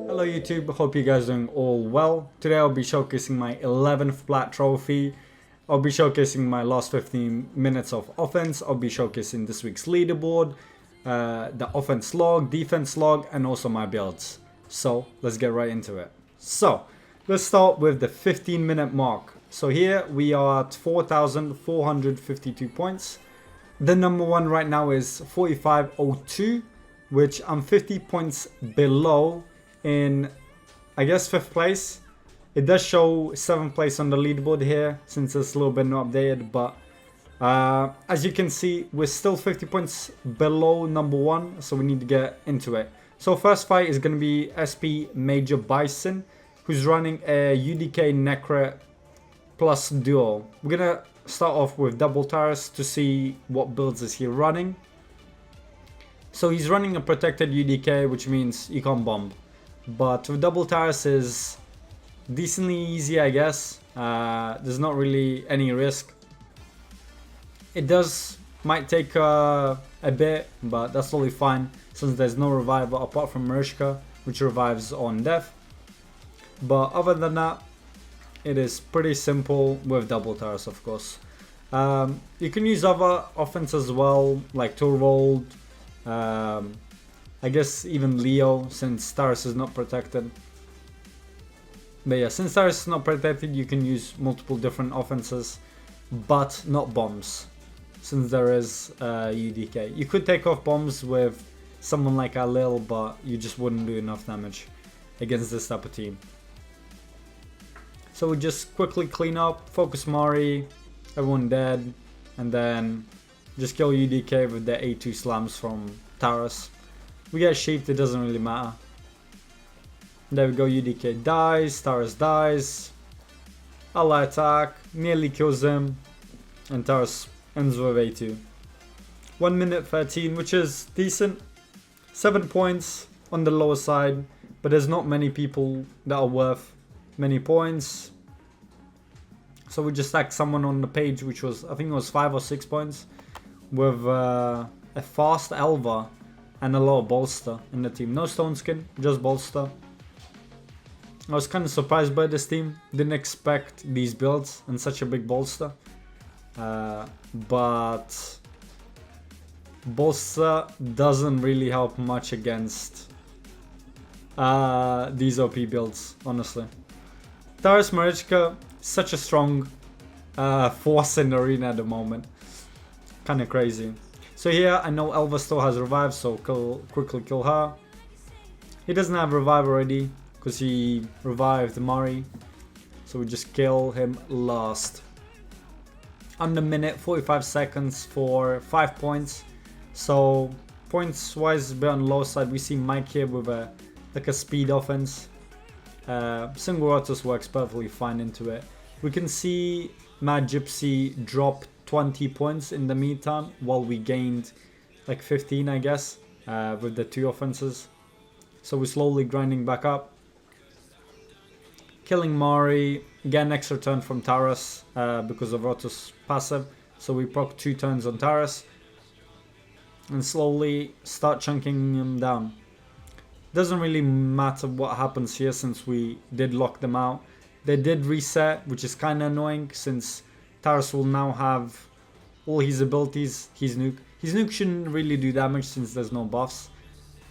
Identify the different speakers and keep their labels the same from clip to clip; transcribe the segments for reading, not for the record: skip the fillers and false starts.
Speaker 1: Hello YouTube, hope you guys are doing all well. Today I'll be showcasing my 11th Plat trophy. I'll be showcasing my last 15 minutes of offense. I'll be showcasing this week's leaderboard, the offense log, defense log, and also my builds. So let's get right into it. So let's start with the 15-minute mark. So here we are at 4,452 points. The number one right now is 4502, which I'm 50 points below in, I guess, 5th place. It does show 7th place on the leaderboard here since it's a little bit not updated, but as you can see, we're still 50 points below number one, so we need to get into it. So first fight is going to be SP Major Bison, who's running a UDK Necro plus duo. We're going to start off with double tires to see what builds is he running. So he's running a protected UDK, which means you can't bomb. But with double tires is decently easy, I guess. There's not really any risk. It might take a bit, but that's totally fine since there's no revival apart from Marishka, which revives on death. But other than that, it is pretty simple with double tires, of course. You can use other offense as well, like Torvald. I guess even Leo, since Taurus is not protected. But yeah, since Taurus is not protected, you can use multiple different offenses, but not bombs, since there is UDK. You could take off bombs with someone like Alil, but you just wouldn't do enough damage against this type of team. So we just quickly clean up, focus Mari, everyone dead, and then just kill UDK with the A2 slams from Taurus. We get sheeped, it doesn't really matter. There we go, UDK dies, Taurus dies. Ally attack, nearly kills him, and Taurus ends with A2. 1 minute 13, which is decent. 7 points on the lower side, but there's not many people that are worth many points. So we just stacked someone on the page, which was, I think it was 5 or 6 points, with a fast Elva and a lot of bolster in the team. No stone skin, just bolster. I was kind of surprised by this team. Didn't expect these builds and such a big bolster. But bolster doesn't really help much against these OP builds, honestly. Taurus Marichka, such a strong force in the arena at the moment. Kind of crazy. So here, I know Elva still has revive, so quickly kill her. He doesn't have revive already, because he revived Mari. So we just kill him last. Under minute, 45 seconds for 5 points. So points wise, a bit on the low side. We see Mike here with a speed offense. Single Rotus works perfectly fine into it. We can see Mad Gypsy drop 20 points in the meantime, while we gained like 15, I guess, with the 2 offenses. So we're slowly grinding back up. Killing Mari, get an extra turn from Taurus because of Rotus passive. So we proc 2 turns on Taurus and slowly start chunking him down. Doesn't really matter what happens here since we did lock them out. They did reset, which is kind of annoying since Taurus will now have all his abilities. His nuke shouldn't really do damage since there's no buffs.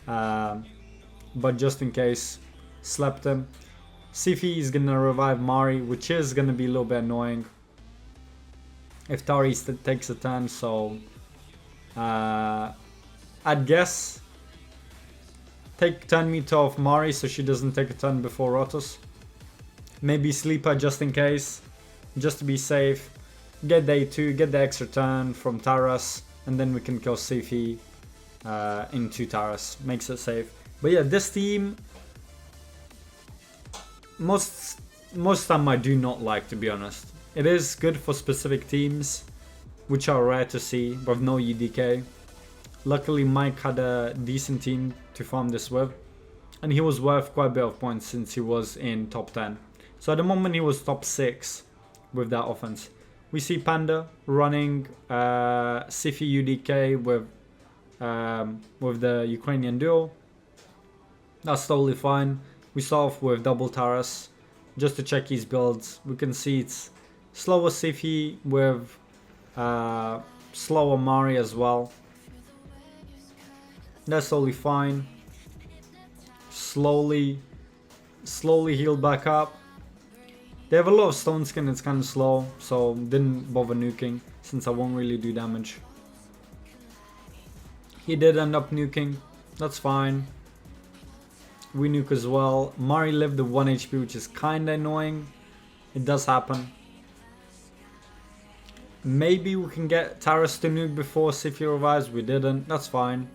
Speaker 1: But just in case, slept him. Sifi is gonna revive Mari, which is gonna be a little bit annoying if Tari takes a turn. So I'd guess take turn meter off Mari so she doesn't take a turn before Rotus. Maybe Sleeper just in case, just to be safe. Get the A2, get the extra turn from Taurus, and then we can kill Sifi into Taurus. Makes it safe. But yeah, this team, most time I do not like, to be honest. It is good for specific teams, which are rare to see, with no UDK. Luckily Mike had a decent team to farm this with, and he was worth quite a bit of points since he was in top 10. So at the moment he was top 6, with that offense. We see Panda running Sifi UDK with the Ukrainian duo. That's totally fine. We start off with double Taras just to check his builds. We can see it's slower Sifi with slower Mari as well. That's totally fine. Slowly heal back up. They have a lot of stone skin, it's kind of slow, so didn't bother nuking since I won't really do damage. He did end up nuking, that's fine. We nuke as well. Mari lived the 1 HP, which is kinda annoying. It does happen. Maybe we can get Taras to nuke before Sifi revives, we didn't, that's fine.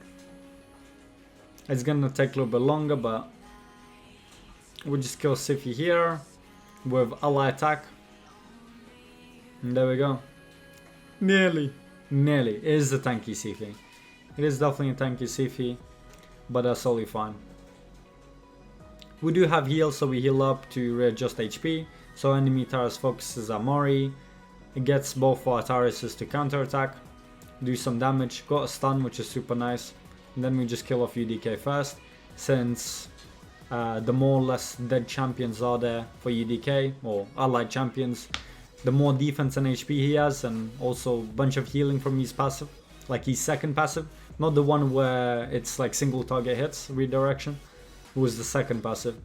Speaker 1: It's gonna take a little bit longer, but we'll just kill Sifi here with ally attack. And there we go. Nearly. It is a tanky Sifi. It is definitely a tanky Sifi, but that's totally fine. We do have heal, so we heal up to readjust HP. So enemy Taras focuses at Mari. It gets both our Tarases to counter attack, do some damage, got a stun, which is super nice. And then we just kill off UDK first, since the more or less dead champions are there for UDK, or allied champions, the more defense and HP he has, and also a bunch of healing from his passive, like his second passive, not the one where it's like single target hits, redirection, it was the second passive.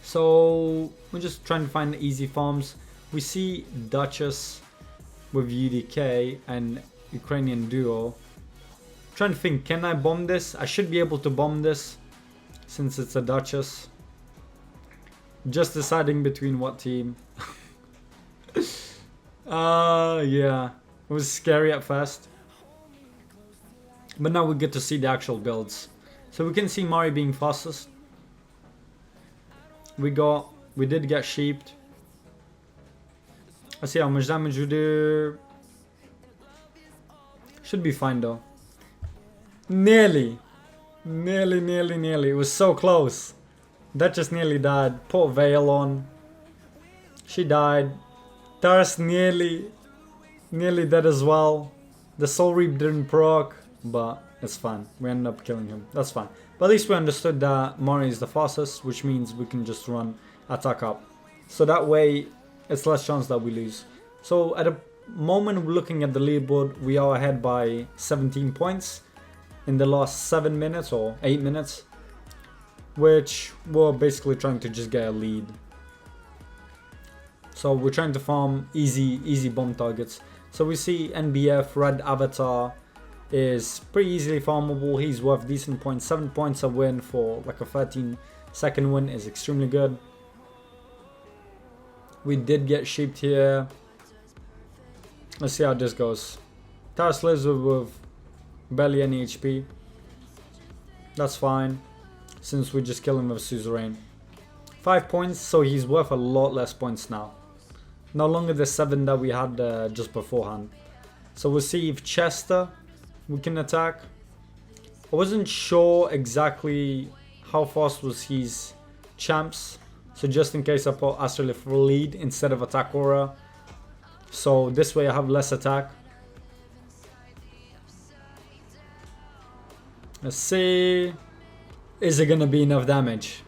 Speaker 1: So we're just trying to find easy farms. We see Duchess with UDK and Ukrainian duo. Trying to think, can I bomb this? I should be able to bomb this since it's a Duchess. Just deciding between what team. Yeah, it was scary at first, but now we get to see the actual builds. So we can see Mari being fastest. We did get sheeped. Let's see how much damage we do. Should be fine though. Nearly. It was so close. That just nearly died. Poor Veil on. She died. Taras nearly dead as well. The Soul Reap didn't proc, but it's fine. We ended up killing him. That's fine. But at least we understood that Mari is the fastest, which means we can just run attack up. So that way, it's less chance that we lose. So at the moment looking at the leaderboard, we are ahead by 17 points in the last 7 minutes or 8 minutes, which we're basically trying to just get a lead. So we're trying to farm easy bomb targets. So we see NBF Red Avatar is pretty easily farmable. He's worth decent points. 7 points a win for like a 13-second win is extremely good. We did get sheeped here. Let's see how this goes. Taras lives with barely any HP. That's fine, since we just kill him with Suzerain. 5 points, so he's worth a lot less points now. No longer the 7 that we had just beforehand. So we'll see if Chester we can attack. I wasn't sure exactly how fast was his champs, so just in case I put Astrolith for lead instead of attack aura, so this way I have less attack. Let's see, is it gonna be enough damage?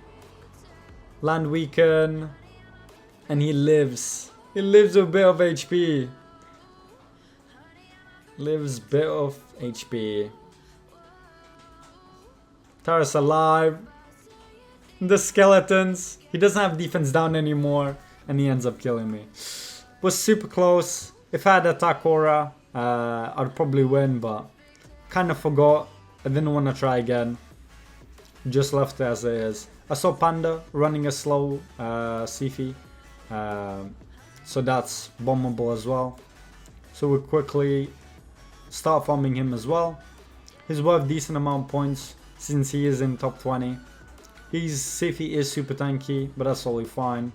Speaker 1: Land weaken, and he lives with a bit of HP. Lives bit of HP. Taras alive. The skeletons. He doesn't have defense down anymore, and he ends up killing me. Was super close. If I had attack aura, I'd probably win, but kind of forgot. I didn't want to try again. Just left it as it is. I saw Panda running a slow Sifi, so that's bombable as well. So we quickly start farming him as well. He's worth decent amount of points since he is in top 20. His Sifi is super tanky, but that's totally fine.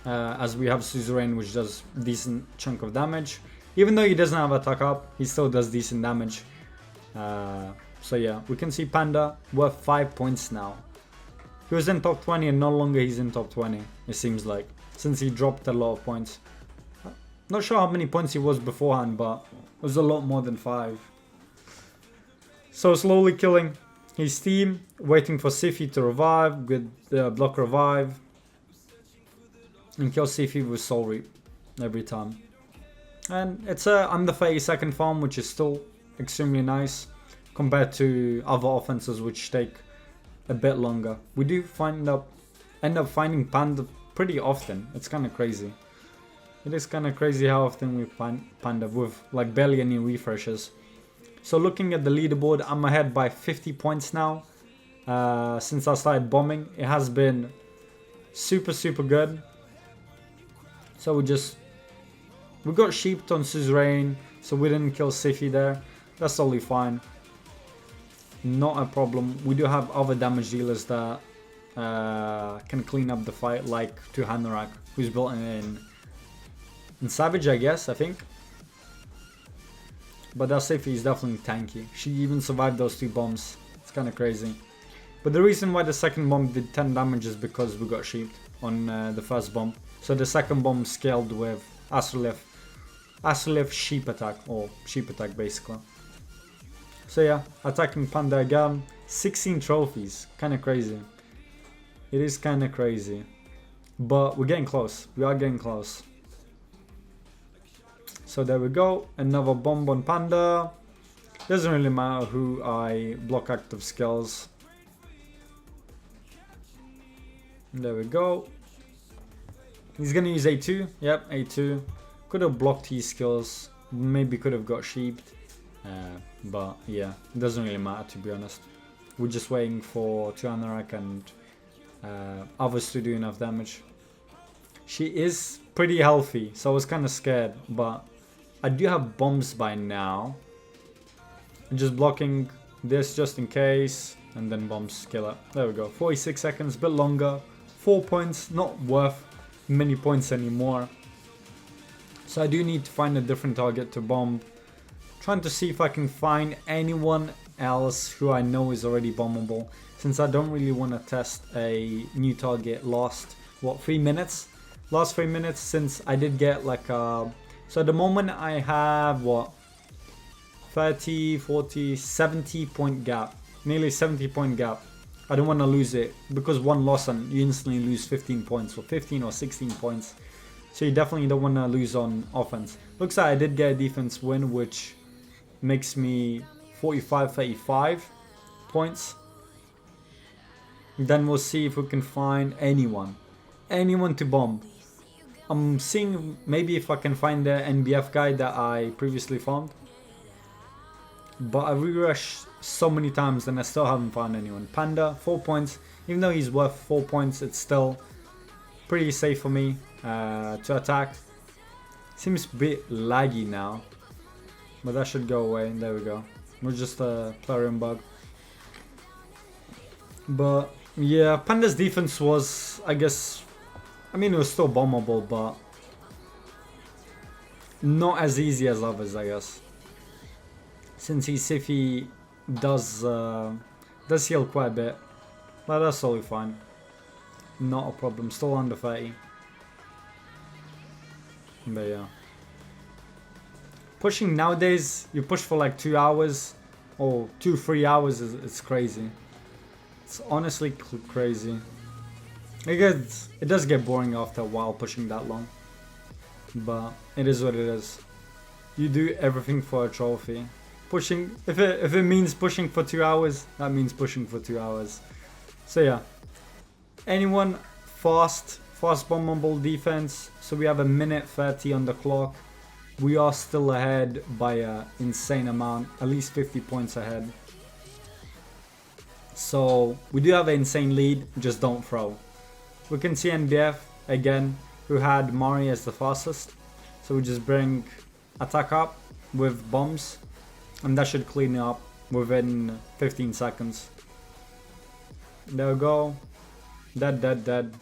Speaker 1: As we have Suzerain, which does decent chunk of damage. Even though he doesn't have attack up, he still does decent damage. So yeah, we can see Panda worth 5 points now. He was in top 20 and no longer he's in top 20, it seems like, since he dropped a lot of points. Not sure how many points he was beforehand, but it was a lot more than 5. So slowly killing his team, waiting for Sifi to revive with the block revive. And kill Sifi with Soul Reap every time. And it's a under 30-second farm, which is still extremely nice compared to other offenses which take a bit longer. We do end up finding Panda pretty often. It's kind of crazy. It is kind of crazy how often we find Panda with like barely any refreshes. So looking at the leaderboard, I'm ahead by 50 points now. Since I started bombing, it has been super good. So we got sheeped on Suzerain, so we didn't kill Sifi there. That's totally fine. Not a problem. We do have other damage dealers that can clean up the fight, like Tuhanarak, who's built in Savage, I guess, I think. But that Sifi is definitely tanky. She even survived those 2 bombs. It's kind of crazy. But the reason why the second bomb did 10 damage is because we got sheeped on the first bomb. So the second bomb scaled with Astrolith sheep attack, or sheep attack basically. So yeah, attacking Panda again. 16 trophies, kind of crazy. It is kind of crazy. But we're getting close. We are getting close. So there we go. Another bomb on Panda. Doesn't really matter who I block active skills. There we go. He's gonna use A2. Yep, A2. Could have blocked his skills. Maybe could have got sheeped. But yeah, it doesn't really matter, to be honest. We're just waiting for Tuhanarak and others to do enough damage. She is pretty healthy, so I was kind of scared, but I do have bombs by now. I'm just blocking this just in case, and then bombs kill it. There we go. 46 seconds, a bit longer. 4 points, not worth many points anymore. So I do need to find a different target to bomb. Trying to see if I can find anyone else who I know is already bombable, since I don't really want to test a new target last, what, 3 minutes? Last 3 minutes, since I did get like a... So at the moment I have, what, 30, 40, 70 point gap. Nearly 70 point gap. I don't want to lose it, because one loss and you instantly lose 15 points, or 15 or 16 points. So you definitely don't want to lose on offense. Looks like I did get a defense win, which makes me 45-35 points. Then we'll see if we can find anyone to bomb. I'm seeing maybe if I can find the NBF guy that I previously found. But I re-rushed so many times and I still haven't found anyone. Panda, 4 points. Even though he's worth 4 points, it's still pretty safe for me to attack. Seems a bit laggy now, but that should go away. There we go. We're just a Plarium bug. But yeah, Panda's defense was, I guess, I mean, it was still bombable, but not as easy as others, I guess. Since his Sifi does heal quite a bit, but that's totally fine. Not a problem. Still under 30. But yeah. Pushing nowadays, you push for like 2 hours or 2-3 hours. It's crazy. It's honestly crazy. It does get boring after a while pushing that long. But it is what it is. You do everything for a trophy. Pushing, if it means pushing for 2 hours, that means pushing for 2 hours. So yeah. Anyone fast bombable defense. So we have a minute 30 on the clock. We are still ahead by an insane amount, at least 50 points ahead. So we do have an insane lead, just don't throw. We can see NBF again, who had Mari as the fastest. So we just bring attack up with bombs, and that should clean up within 15 seconds. There we go. Dead.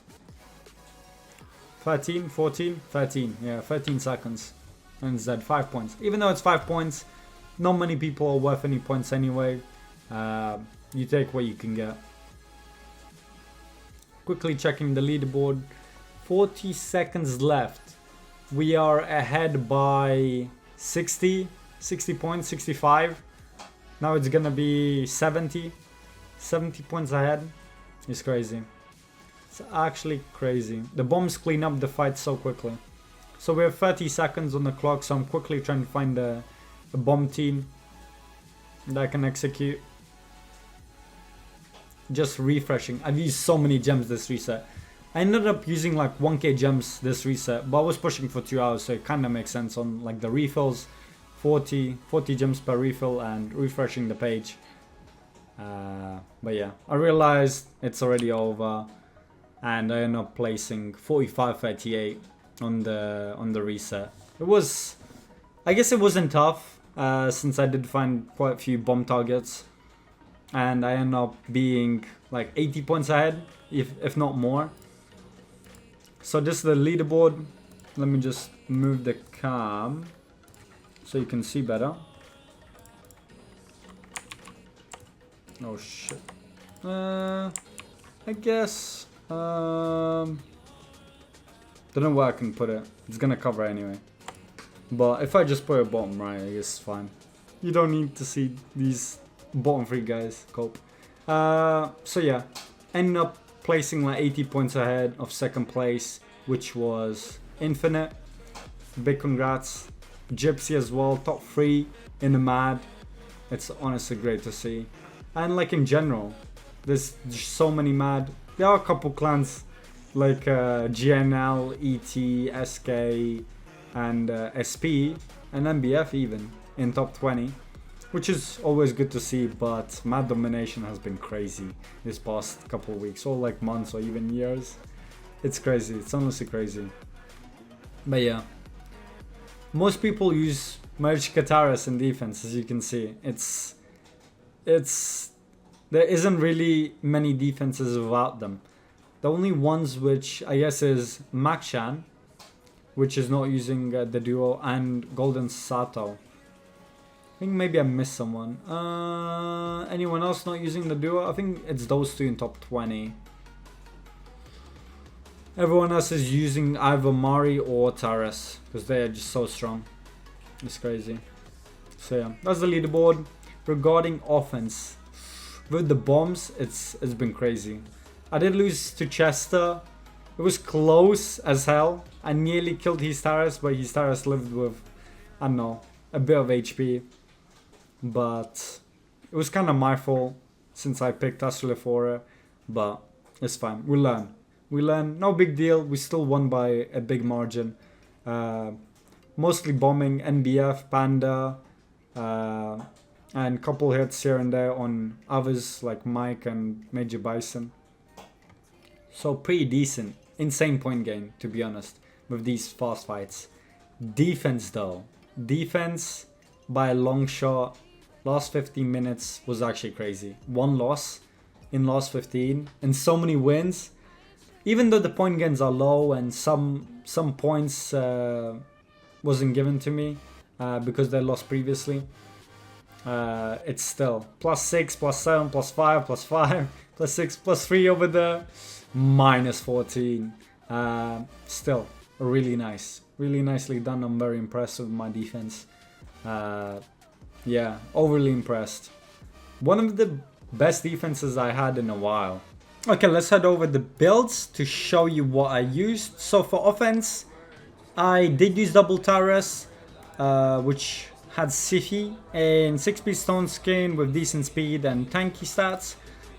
Speaker 1: 13, 14, 13. Yeah, 13 seconds. And it's dead. 5 points. Even though it's 5 points, not many people are worth any points anyway. You take what you can get. quickly checking the leaderboard. 40 seconds left. We are ahead by 60 points, 65. Now it's gonna be 70 points ahead. It's crazy. It's actually crazy. The bombs clean up the fight so quickly. So we have 30 seconds on the clock, so I'm quickly trying to find a bomb team that I can execute. Just refreshing. I've used so many gems this reset. I ended up using like 1k gems this reset, but I was pushing for 2 hours, so it kind of makes sense on like the refills. 40 gems per refill and refreshing the page. But yeah, I realized it's already over, and I ended up placing 45-38 on the reset. It was, I guess it wasn't tough, since I did find quite a few bomb targets, and I ended up being like 80 points ahead, if not more. So this is the leaderboard. Let me just move the cam so you can see better. Oh shit. I guess don't know where I can put it. It's gonna cover anyway. But if I just put a bottom right, I guess it's fine. You don't need to see these bottom three guys cope. So yeah, ended up placing like 80 points ahead of second place, which was Infinite. Big congrats. Gypsy as well, top 3 in the Mad. It's honestly great to see. And like in general, there's just so many Mad. There are a couple clans like GNL, ET, SK, and SP, and MBF even in top 20, which is always good to see. But Mad domination has been crazy this past couple of weeks, or like months, or even years. It's crazy. It's honestly crazy. But yeah, most people use Merge Kataras in defense, as you can see. There isn't really many defenses without them. The only ones which I guess is Makshan, which is not using the duo, and Golden Sato. I think maybe I missed someone. Anyone else not using the duo? I think it's those two in top 20. Everyone else is using either Mari or Taras, because they are just so strong. It's crazy. So yeah, that's the leaderboard. Regarding offense, with the bombs, it's been crazy. I did lose to Chester. It was close as hell. I nearly killed his Taras, but his Taras lived with, I don't know, a bit of HP. But it was kind of my fault since I picked Asle for it. But it's fine. We learn. No big deal. We still won by a big margin. Mostly bombing NBF, Panda, and couple hits here and there on others like Mike and Major Bison. So pretty decent. Insane point gain, to be honest, with these fast fights. Defense though. Defense by a long shot. Last 15 minutes was actually crazy. 1 loss in last 15 and so many wins. Even though the point gains are low and some points wasn't given to me because they lost previously, it's still +6, +7, +5, +5, +6, +3 over there, -14. Still really nice, really nicely done. I'm very impressed with my defense. Yeah, overly impressed. One of the best defenses I had in a while. Okay, let's head over the builds to show you what I used. So for offense, I did use double Taras, which had Sifi and 6-piece stone skin with decent speed and tanky stats.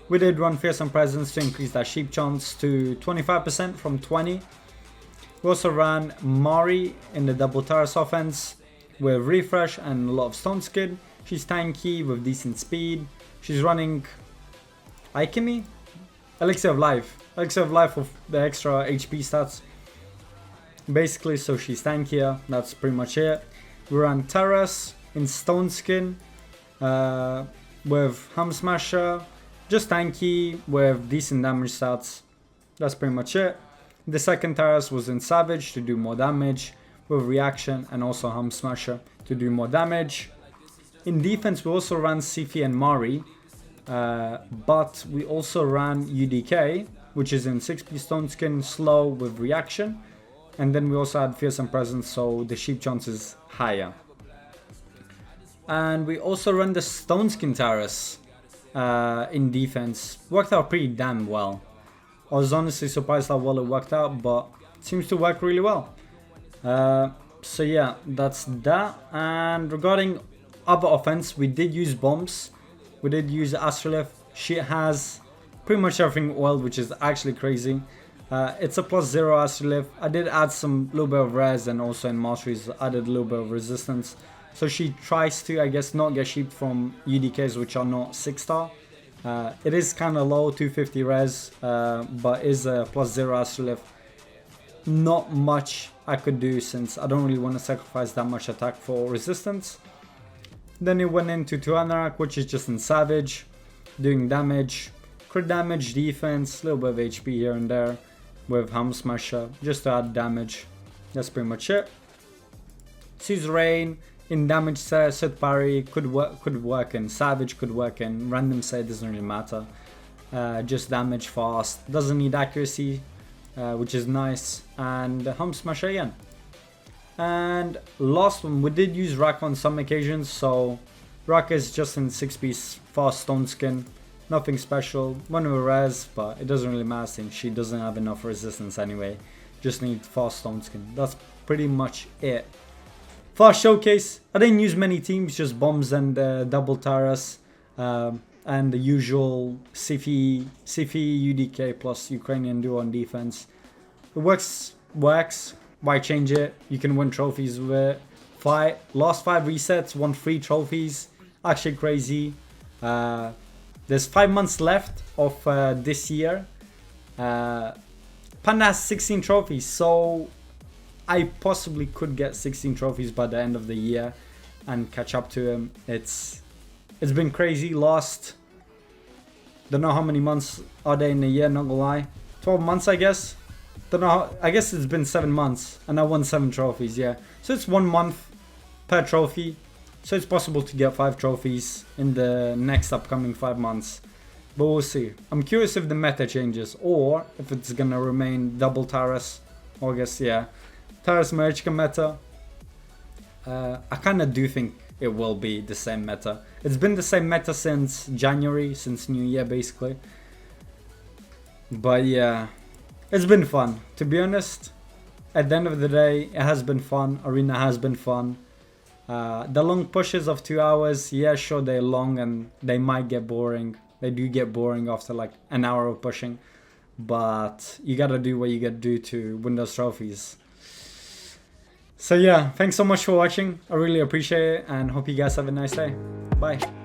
Speaker 1: We did run fearsome presence to increase that sheep chance to 25% from 20. We also ran Mari in the double Taras offense with refresh and a lot of stone skin. She's tanky with decent speed. She's running Alchemy? Elixir of Life with the extra HP stats. Basically, so she's tankier. That's pretty much it. We ran Taras in Stone Skin with Hum Smasher. Just tanky with decent damage stats. That's pretty much it. The second Taras was in Savage to do more damage with Reaction and also Hum Smasher to do more damage. In defense, we also ran Sifi and Mari. But we also ran UDK which is in 6-piece stone skin, slow with reaction. And then we also had fearsome presence, so the sheep chance is higher. And we also run the stone skin terrace in defense. Worked out pretty damn well. I was honestly surprised how well it worked out, but it seems to work really well. So yeah, that's that. And regarding other offense, we did use bombs. We did use Astrolith. She has pretty much everything oiled, which is actually crazy. It's a +0 Astrolith. I did add some little bit of res, and also in masteries added a little bit of resistance. So she tries to, I guess, not get sheep from UDKs which are not 6-star. It is kind of low, 250 res, but is a +0 Astrolith. Not much I could do since I don't really want to sacrifice that much attack for resistance. Then it went into Tuanarak, which is just in Savage, doing damage, crit damage, defense, a little bit of HP here and there with Helm Smasher, just to add damage. That's pretty much it. Suzerain in damage set parry could work in Savage, could work in random set, doesn't really matter. Just damage fast, doesn't need accuracy, which is nice, and Helm Smasher again. And last one, we did use Rak on some occasions, so Rak is just in 6-piece fast stone skin, nothing special, one with res, but it doesn't really matter since she doesn't have enough resistance anyway, just need fast stone skin. That's pretty much it. Fast showcase, I didn't use many teams, just bombs and double Taras, and the usual Sifi UDK plus Ukrainian duo on defense. It works. Why change it? You can win trophies with it. Last 5 resets, won 3 trophies. Actually crazy. There's 5 months left of this year. Panda has 16 trophies, so I possibly could get 16 trophies by the end of the year and catch up to him. It's been crazy. Last, don't know how many months are there in a year, not gonna lie. 12 months, I guess. Don't know how, I guess it's been 7 months and I won 7 trophies, yeah. So it's 1 month per trophy. So it's possible to get 5 trophies in the next upcoming 5 months. But we'll see. I'm curious if the meta changes or if it's gonna remain double Taras. Or I guess, yeah. Taras Marichka meta. I kinda do think it will be the same meta. It's been the same meta since January, since New Year basically. But yeah. It's been fun, to be honest. At the end of the day, it has been fun. Arena has been fun. The long pushes of 2 hours, yeah, sure, they're long and they might get boring. They do get boring after like an hour of pushing. But you gotta do what you gotta do to win those trophies. So yeah, thanks so much for watching. I really appreciate it and hope you guys have a nice day. Bye.